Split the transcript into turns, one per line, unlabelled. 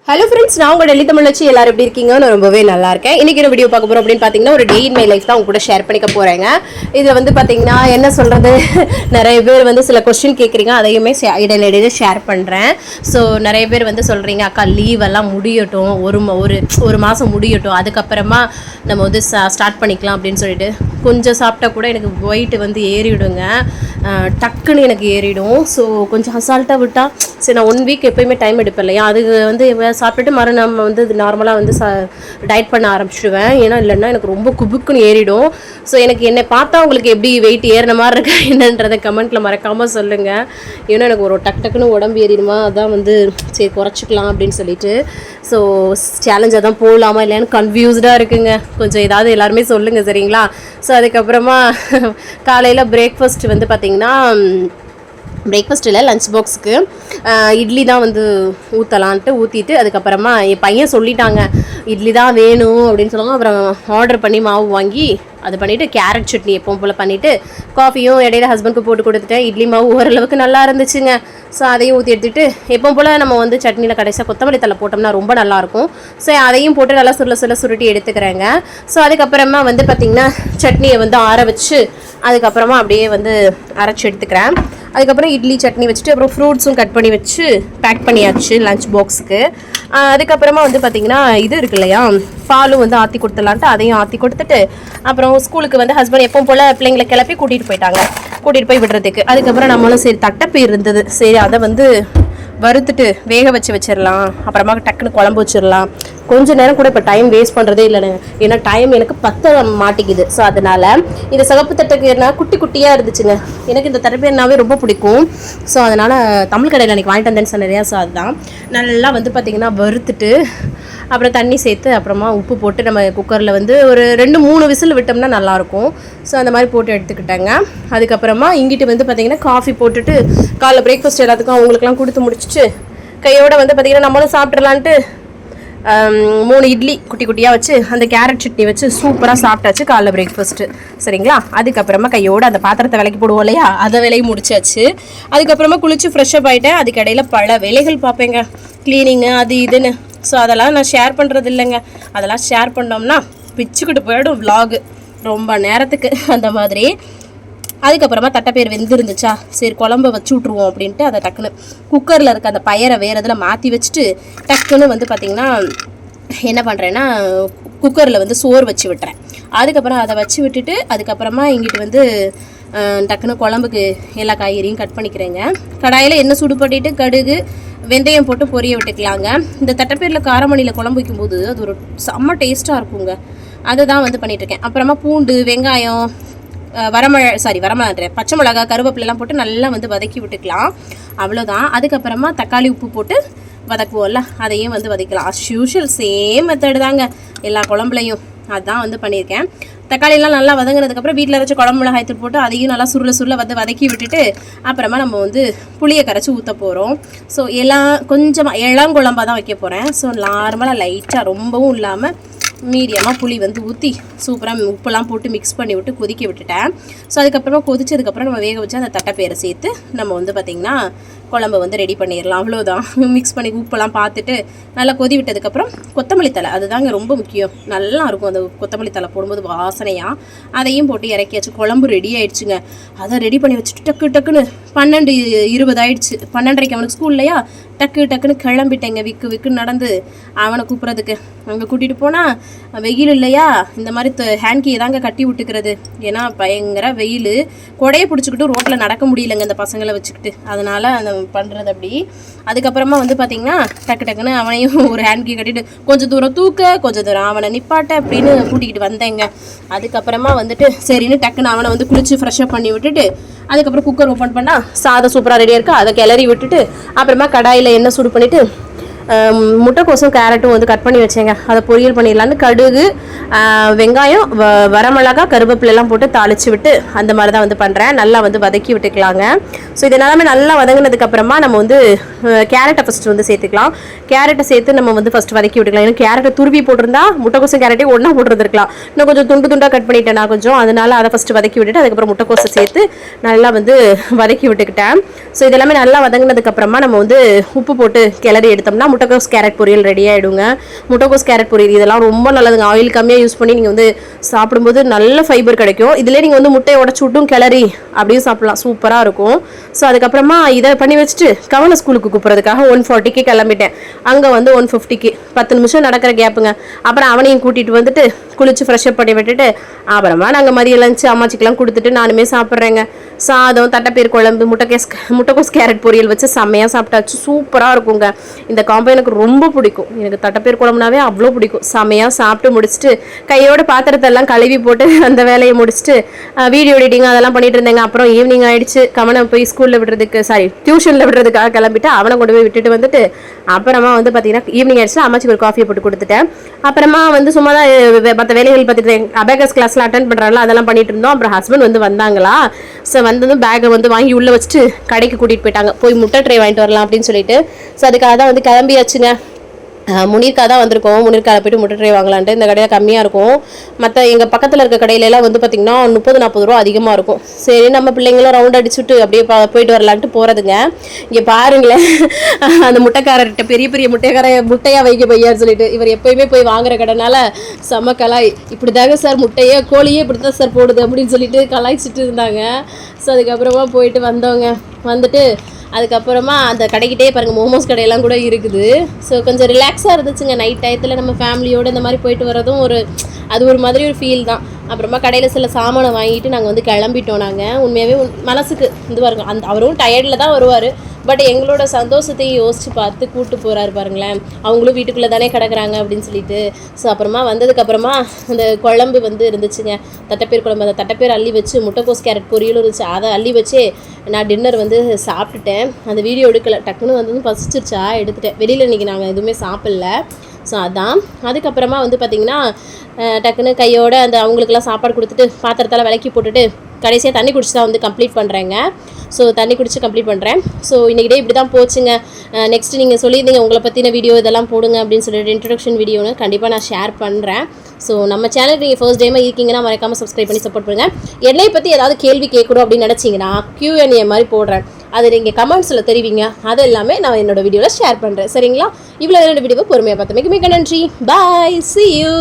Hello friends, நான் உங்க டெல்லி தமிழ் வச்சு எல்லாரும் எப்படி இருக்கீங்கன்னு ரொம்பவே நல்லா இருக்கேன். இன்னைக்கு ஒரு வீடியோ பார்க்க போறோம் அப்படின்னு பார்த்தீங்கன்னா, ஒரு டே இன் மை லைஃப் தான் உங்க கூட ஷேர் பண்ணிக்க போறேங்க. இதில் வந்து பார்த்தீங்கன்னா என்ன சொல்றது, நிறைய பேர் வந்து சில கொஸ்டின் கேட்குறீங்க, அதையுமே இடையில ஷேர் பண்ணுறேன். ஸோ நிறைய பேர் வந்து சொல்கிறீங்க, அக்கா லீவ் எல்லாம் முடியட்டும், ஒரு மாதம் முடியட்டும், அதுக்கப்புறமா நம்ம வந்து ஸ்டார்ட் பண்ணிக்கலாம் அப்படின்னு சொல்லிட்டு. கொஞ்சம் சாப்பிட்டா கூட எனக்கு வெயிட் வந்து ஏறிடுங்க, டக்குன்னு எனக்கு ஏறிடும். ஸோ கொஞ்சம் அசால்ட்டாக விட்டால் சரி, நான் 1 வீக் எப்போயுமே டைம் எடுப்பேன் இல்லையா, அது வந்து சாப்பிட்டுட்டு நம்ம வந்து நார்மலாக வந்து டயட் பண்ண ஆரம்பிச்சிடுவேன். ஏன்னா இல்லைன்னா எனக்கு ரொம்ப குபுக்குன்னு ஏறிடும். ஸோ எனக்கு என்னை பார்த்தா உங்களுக்கு எப்படி வெயிட் ஏறின மாதிரி இருக்கா என்னன்றதை கமெண்ட்டில் மறக்காமல் சொல்லுங்கள். ஏன்னா எனக்கு ஒரு டக்குன்னு உடம்பு ஏறிடுமா, அதான் வந்து சரி குறைச்சிக்கலாம் அப்படின்னு சொல்லிட்டு. ஸோ சேலஞ்சாக தான் போகலாமா இல்லைன்னு கன்ஃபியூஸ்டாக இருக்குங்க. கொஞ்சம் ஏதாவது எல்லாருமே சொல்லுங்கள் சரிங்களா. ஸோ அதுக்கப்புறமா காலையில் பிரேக்ஃபாஸ்ட் வந்து பார்த்திங்கன்னா, பிரேக்ஃபாஸ்ட் இல்லை, லஞ்ச் பாக்ஸுக்கு இட்லி தான் வந்து ஊற்றிட்டு அதுக்கப்புறமா என் பையன் சொல்லிட்டாங்க இட்லி தான் வேணும் அப்படின்னு சொல்லுவாங்க. அப்புறம் ஆர்டர் பண்ணி மாவு வாங்கி அது பண்ணிவிட்டு கேரட் சட்னி எப்பவும் போல் பண்ணிவிட்டு காஃபியும் இடையில ஹஸ்பண்டுக்கு போட்டு கொடுத்துட்டேன். இட்லி மாவு ஓரளவுக்கு நல்லா இருந்துச்சுங்க. ஸோ அதையும் ஊற்றி எடுத்துகிட்டு எப்பவும் போல் நம்ம வந்து சட்னியில் கடைசியாக கொத்தமல்லி தழை போட்டோம்னா ரொம்ப நல்லாயிருக்கும். ஸோ அதையும் போட்டு நல்லா சுருட்டி எடுத்துக்கிறேங்க. ஸோ அதுக்கப்புறமா வந்து பார்த்திங்கன்னா சட்னியை வந்து ஆற வச்சு அதுக்கப்புறமா அப்படியே வந்து அரைச்சி எடுத்துக்கிறேன். அதுக்கப்புறம் இட்லி சட்னி வச்சுட்டு அப்புறம் ஃப்ரூட்ஸும் கட் பண்ணி வச்சு பேக் பண்ணியாச்சு லஞ்ச் பாக்ஸுக்கு. அதுக்கப்புறமா வந்து பார்த்திங்கன்னா இது இருக்கு இல்லையா, பாலும் வந்து ஆற்றி கொடுத்துலான்ட்டு அதையும் ஆற்றி கொடுத்துட்டு அப்புறம் ஸ்கூலுக்கு வந்து ஹஸ்பண்ட் எப்பவும் போல் பிள்ளைங்களை கிளப்பி கூட்டிகிட்டு போய் விடுறதுக்கு. அதுக்கப்புறம் நம்மளும் சரி தட்டைப்பயிர் இருந்தது, சரி அதை வந்து வறுத்துட்டு வேக வச்சிடலாம், அப்புறமா டக்குன்னு குழம்பு வச்சிடலாம். கொஞ்சம் நேரம் கூட இப்போ டைம் வேஸ்ட் பண்ணுறதே இல்லைங்க, ஏன்னா டைம் எனக்கு 10 மாட்டிக்குது. ஸோ அதனால் இந்த சிவப்பு தட்டைப்பயிர்னா குட்டி குட்டியாக இருந்துச்சுங்க. எனக்கு இந்த தட்டைப்பயிர்னாவே ரொம்ப பிடிக்கும். ஸோ அதனால் தமிழ் கடையில் எனக்கு வாங்கிட்டு வந்தேன்னு சொன்னேன். ஸோ அதுதான் நல்லா வந்து பார்த்திங்கன்னா வறுத்துட்டு அப்புறம் தண்ணி சேர்த்து அப்புறமா உப்பு போட்டு நம்ம குக்கரில் வந்து ஒரு 2-3 விசில் விட்டோம்னா நல்லாயிருக்கும். ஸோ அந்த மாதிரி போட்டு எடுத்துக்கிட்டேங்க. அதுக்கப்புறமா இங்கிட்டு வந்து பார்த்திங்கன்னா காஃபி போட்டுட்டு காலைல பிரேக்ஃபாஸ்ட் எல்லாத்துக்கும் அவங்களுக்குலாம் கொடுத்து முடிச்சுட்டு கையோடு வந்து பார்த்திங்கன்னா நம்மளும் சாப்பிட்றலான்ட்டு 3 இட்லி குட்டி குட்டியாக வச்சு அந்த கேரட் சட்னி வச்சு சூப்பராக சாப்பிட்டாச்சு காலைல பிரேக்ஃபாஸ்ட்டு சரிங்களா. அதுக்கப்புறமா கையோடு அந்த பாத்திரத்தை விலைக்கு போடுவோம் இல்லையா, அதை விலையை முடிச்சாச்சு. அதுக்கப்புறமா குளிச்சு ஃப்ரெஷ்ஷப் ஆகிட்டேன். அதுக்கு இடையில பல வேலைகள் பார்ப்பேங்க, க்ளீனிங்கு அது இதுன்னு. ஸோ அதெல்லாம் நான் ஷேர் பண்ணுறது இல்லைங்க. அதெல்லாம் ஷேர் பண்ணோம்னா பிச்சுக்கிட்டு போயிடும் விலாகு ரொம்ப நேரத்துக்கு அந்த மாதிரி. அதுக்கப்புறமா தட்டைப்பயிர் வெந்திருந்துச்சா, சரி குழம்பு வச்சு விட்ருவோம் அப்படின்ட்டு அதை டக்குன்னு குக்கரில் இருக்க அந்த பயரை வேறு இதில் மாற்றி வச்சுட்டு டக்குன்னு வந்து பார்த்திங்கன்னா என்ன பண்ணுறேன்னா குக்கரில் வந்து சோறு வச்சு விட்டுறேன். அதுக்கப்புறம் அதை வச்சு விட்டுட்டு அதுக்கப்புறமா இங்கிட்டு வந்து டக்குன்னு குழம்புக்கு எல்லா காய்கறியும் கட் பண்ணிக்கிறேங்க. கடாயில் எண்ணெய் சூடு பண்ணிவிட்டு கடுகு வெந்தயம் போட்டு பொரிய விட்டுக்கலாங்க. இந்த தட்டைப்பயிரில் காரமணியில் குழம்பு வைக்கும்போது அது ஒரு செம்ம டேஸ்ட்டாக இருக்குங்க. அதுதான் வந்து பண்ணிகிட்ருக்கேன். அப்புறமா பூண்டு வெங்காயம் வரமிளகா பச்சை மிளகா கருவேப்பிலெலாம் போட்டு நல்லா வந்து வதக்கி விட்டுக்கலாம், அவ்வளோதான். அதுக்கப்புறமா தக்காளி உப்பு போட்டு வதக்குவோம்ல, அதையும் வந்து வதக்கலாம். அஸ் யூஷுவல் சேம் மெத்தடு தாங்க எல்லா குழம்புலையும், அதுதான் வந்து பண்ணியிருக்கேன். தக்காளியெல்லாம் நல்லா வதங்கினதுக்கப்புறம் வீட்டில் வச்சு குழம்பு மிளகாய்த்தூள் போட்டு அதையும் நல்லா சுருள வந்து வதக்கி விட்டுட்டு அப்புறமா நம்ம வந்து புளியை கரைச்சி ஊற்ற போகிறோம். ஸோ எல்லாம் கொஞ்சமாக இளங்குழம்பாக தான் வைக்க போகிறேன். ஸோ நார்மலாக லைட்டாக ரொம்பவும் இல்லாமல் மீடியமாக புளி வந்து ஊற்றி சூப்பராக உப்பெல்லாம் போட்டு மிக்ஸ் பண்ணி விட்டு கொதிக்க விட்டுட்டேன். ஸோ அதுக்கப்புறமா கொதிச்சதுக்கப்புறம் நம்ம வேக வச்சு அந்த தட்டைப்பயிரை சேர்த்து நம்ம வந்து பார்த்திங்கன்னா குழம்பு வந்து ரெடி பண்ணிடலாம், அவ்வளோதான். மிக்ஸ் பண்ணி உப்பெல்லாம் பார்த்துட்டு நல்லா கொதி விட்டதுக்கப்புறம் கொத்தமல்லி தழை, அதுதாங்க ரொம்ப முக்கியம், நல்லா இருக்கும் அந்த கொத்தமல்லி தழை போடும்போது வாசனையாக. அதையும் போட்டு இறக்கியாச்சு, குழம்பு ரெடி ஆகிடுச்சுங்க. அதை ரெடி பண்ணி வச்சுட்டு டக்குன்னு 12:20 ஆகிடுச்சு. 12:30 அவனுக்கு ஸ்கூல் இல்லையா, டக்குன்னு கிளம்பிட்டேங்க. விக்குன்னு நடந்து அவனை கூப்பிட்றதுக்கு அங்கே கூட்டிகிட்டு போனால் வெயில் இல்லையா, இந்த மாதிரி ஹேண்ட்கியை தாங்க கட்டி விட்டுக்கிறது. ஏன்னா பயங்கர வெயில், கொடையை பிடிச்சிக்கிட்டு ரோட்டில் நடக்க முடியலைங்க இந்த பசங்களை வச்சுக்கிட்டு, அதனால் அந்த பண்ணுறது அப்படி. அதுக்கப்புறமா வந்து பார்த்திங்கன்னா டக்குன்னு அவனையும் ஒரு ஹேண்ட்கி கட்டிட்டு கொஞ்சம் தூரம் கொஞ்சம் தூரம் அவனை நிப்பாட்ட அப்படின்னு கூட்டிகிட்டு வந்தேங்க. அதுக்கப்புறமா வந்துட்டு சரின்னு டக்குன்னு அவனை வந்து குளிச்சு ஃப்ரெஷ்ஷப் பண்ணி விட்டுட்டு அதுக்கப்புறம் குக்கர் ஓப்பன் பண்ணால் சாதம் சூப்பராக ரெடியாக இருக்குது. அதை கிளறி விட்டுட்டு அப்புறமா கடாயில் எண்ணெய் சூடு பண்ணிவிட்டு முட்டைக்கோசும் கேரட்டும் வந்து கட் பண்ணி வச்சேங்க. அதை பொரியல் பண்ணிடலான்னு கடுகு வெங்காயம் வரமிளகா கருவேப்பிலெல்லாம் போட்டு தாளித்து விட்டு அந்த மாதிரி தான் வந்து பண்ணுறேன். நல்லா வந்து வதக்கி விட்டுக்கலாங்க. ஸோ இது எல்லாமே நல்லா வதங்கினதுக்கப்புறமா நம்ம வந்து கேரட்டை ஃபஸ்ட்டு வந்து சேர்த்துக்கலாம். கேரட்டை சேர்த்து நம்ம வந்து ஃபஸ்ட்டு வதக்கி விட்டுக்கலாம். ஏன்னா கேரட்டை துருவி போட்டிருந்தா முட்டைக்கோசும் கேரட்டையும் ஒன்றா போட்டுருந்துருக்கலாம். இன்னும் கொஞ்சம் துண்டாக கட் பண்ணிட்டேன் நான் கொஞ்சம், அதனால் அதை ஃபஸ்ட்டு வதக்கி விட்டுட்டு அதுக்கப்புறம் முட்டைக்கோசை சேர்த்து நல்லா வந்து வதக்கி விட்டுக்கிட்டேன். ஸோ இதெல்லாமே நல்லா வதங்கினதுக்கப்புறமா நம்ம வந்து உப்பு போட்டு கிளறி எடுத்தோம்னா முட்டைக்கோஸ் கேரட் பொரியல் ரெடி ஆகிடுங்க. முட்டைக்கோஸ் கேரட் பொரியல் இதெல்லாம் ரொம்ப நல்லதுங்க. ஆயில் கம்மியாக யூஸ் பண்ணி நீங்கள் வந்து சாப்பிடும்போது நல்ல ஃபைபர் கிடைக்கும். இதிலே நீங்கள் வந்து முட்டையை உடச்சு விட்டும் கிளறி அப்படியும் சாப்பிடலாம், சூப்பராக இருக்கும். ஸோ அதுக்கப்புறமா இதை பண்ணி வச்சுட்டு கவலை ஸ்கூலுக்கு கூப்பிட்றதுக்காக 140க்கு கிளம்பிட்டேன். அங்கே வந்து 150க்கு 10 நிமிஷம் நடக்கிற கேப்புங்க. அப்புறம் அவனையும் கூட்டிகிட்டு வந்துட்டு குளிச்சு ஃப்ரெஷ்அப் பண்ணி விட்டுட்டு அப்புறமா நாங்கள் மதியம் லஞ்சு அம்மாச்சிக்கெலாம் கொடுத்துட்டு நானுமே சாப்பிட்றேங்க. சாதம், தட்டைப்பயிர் குழம்பு, முட்டைக்கோஸ் கேரட் பொரியல் வச்சு செம்மையாக சாப்பிட்டாச்சு. சூப்பராக இருக்குங்க. இந்த காம்போ எனக்கு ரொம்ப பிடிக்கும். எனக்கு தட்டைப்பயிர் குழம்புனாவே அவ்வளோ பிடிக்கும். செம்மையாக சாப்பிட்டு முடிச்சுட்டு கையோட பாத்திரத்தெல்லாம் கழுவி போட்டு அந்த வேலையை முடிச்சுட்டு வீடியோ எடிட்டிங் அதெல்லாம் பண்ணிட்டு இருந்தேங்க. அப்புறம் ஈவினிங் ஆயிடுச்சு. கவனை போய் ஸ்கூலில் விடுறதுக்கு டியூஷனில் விடுறதுக்காக கிளம்பிட்டு அவனை கொண்டு போய் விட்டுட்டு வந்துட்டு அப்புறமா வந்து பார்த்தீங்கன்னா ஈவினிங் ஆயிடுச்சு. அம்மாச்சிக்கு ஒரு காஃபியை போட்டு கொடுத்துட்டேன். அப்புறமா வந்து சும்மா தான் மற்ற வேலைகள் பார்த்துட்டு அபேகஸ் கிளாஸ்லாம் அட்டென்ட் பண்ணுறாங்களா அதெல்லாம் பண்ணிட்டு இருந்தோம். அப்புறம் ஹஸ்பண்ட் வந்து வந்தாங்களா, ஸோ வந்ததும் பேக்கை வந்து வாங்கி உள்ளே வச்சுட்டு கடைக்கு கூட்டிகிட்டு போயிட்டாங்க. போய் முட்டை ட்ரை வாங்கிட்டு வரலாம் அப்படின்னு சொல்லிட்டு. ஸோ அதுக்காக தான் வந்து கிளம்பியாச்சுங்க. முனிர்க்கா தான் வந்திருக்கோம். முனிர்க்காவில் போய்ட்டு முட்டை ட்ரை வாங்கலான்ட்டு. இந்த கடையில் கம்மியாக இருக்கும். மற்ற எங்கள் பக்கத்தில் இருக்க கடையிலலாம் வந்து பார்த்திங்கன்னா 30-40 ரூபா அதிகமாக இருக்கும். சரி நம்ம பிள்ளைங்களும் ரவுண்ட் அடிச்சுட்டு அப்படியே போயிட்டு வரலான்ட்டு போகிறதுங்க. இங்கே பாருங்களேன், அந்த முட்டைக்காரர்கிட்ட பெரிய பெரிய முட்டையாக வைக்க பையான்னு சொல்லிட்டு இவர் எப்போயுமே போய் வாங்குற கடைனால செம்ம கலாய். இப்படி தாங்க சார் முட்டையே கோழியே இப்படி தான் சார் போடுது அப்படின்னு சொல்லிட்டு கலாய்ச்சிட்டு இருந்தாங்க. ஸோ அதுக்கப்புறமா போயிட்டு வந்தோங்க. வந்துட்டு அதுக்கப்புறமா அந்த கடைக்கிட்டே பாருங்கள் மோமோஸ் கடையெல்லாம் கூட இருக்குது. ஸோ கொஞ்சம் ரிலாக்ஸாக இருந்துச்சுங்க. நைட் டயத்தில் நம்ம ஃபேமிலியோடு இந்த மாதிரி போயிட்டு வரதும் அது ஒரு மாதிரி ஒரு ஃபீல் தான். அப்புறமா கடையில் சில சாமானை வாங்கிட்டு நாங்கள் வந்து கிளம்பிட்டோம். நாங்கள் உண்மையாகவே மனசுக்கு பாருங்க, அவரும் டயர்டில் தான் வருவார். பட் எங்களோட சந்தோஷத்தையும் யோசித்து பார்த்து கூப்பிட்டு போகிறாரு பாருங்களேன். அவங்களும் வீட்டுக்குள்ளே தானே கிடக்குறாங்க அப்படின்னு சொல்லிட்டு. ஸோ அப்புறமா வந்ததுக்கப்புறமா அந்த குழம்பு வந்து இருந்துச்சுங்க, தட்டைப்பயிர் குழம்பு. அந்த தட்டைப்பயிர் அள்ளி வச்சு முட்டைக்கோஸ் கேரட் பொரியலும் இருந்துச்சு. அதை அள்ளி வச்சு நான் டின்னர் வந்து சாப்பிட்டுட்டேன். அந்த வீடியோ எடுக்கலை, டக்குன்னு வந்து பசிச்சிருச்சா எடுத்துட்டேன். வெளியில் இன்றைக்கி நாங்கள் எதுவுமே சாப்பிடல. ஸோ அதான். அதுக்கப்புறமா வந்து பார்த்திங்கன்னா டக்குன்னு கையோடு அந்த அவங்களுக்கெல்லாம் சாப்பாடு கொடுத்துட்டு பாத்திரத்தால் விளக்கி போட்டுட்டு கடைசியாக தண்ணி குடிச்சு தான் வந்து கம்ப்ளீட் பண்ணுறேங்க. ஸோ தண்ணி குடிச்சு கம்ப்ளீட் பண்ணுறேன். ஸோ இன்றைக்கி டே இப்படி தான் போச்சுங்க. நெக்ஸ்ட்டு நீங்கள் சொல்லியிருந்தீங்க உங்களை பற்றின வீடியோ இதெல்லாம் போடுங்க அப்படின்னு சொல்லிட்டு இன்ட்ரடக்ஷன் வீடியோன்னு கண்டிப்பாக நான் ஷேர் பண்ணுறேன். ஸோ நம்ம சேனலுக்கு நீங்கள் ஃபர்ஸ்ட் டைமாக இருக்கீங்கன்னா மறக்காமல் சப்ஸ்கிரைப் பண்ணி சப்போர்ட் பண்ணுங்கள். என்னை பற்றி ஏதாவது கேள்வி கேட்கணும் அப்படின்னு நினச்சிங்கன்னா Q&A மாதிரி போடுறேன். அது நீங்கள் கமெண்ட்ஸில் தெரிவிங்க. அது எல்லாமே நான் என்னோடய வீடியோவில் ஷேர் பண்ணுறேன். சரிங்களா? இவ்வளோ 2 வீடியோவை பொறுமையாக பார்த்தமைக்கு மிக நன்றி. பாய், see you.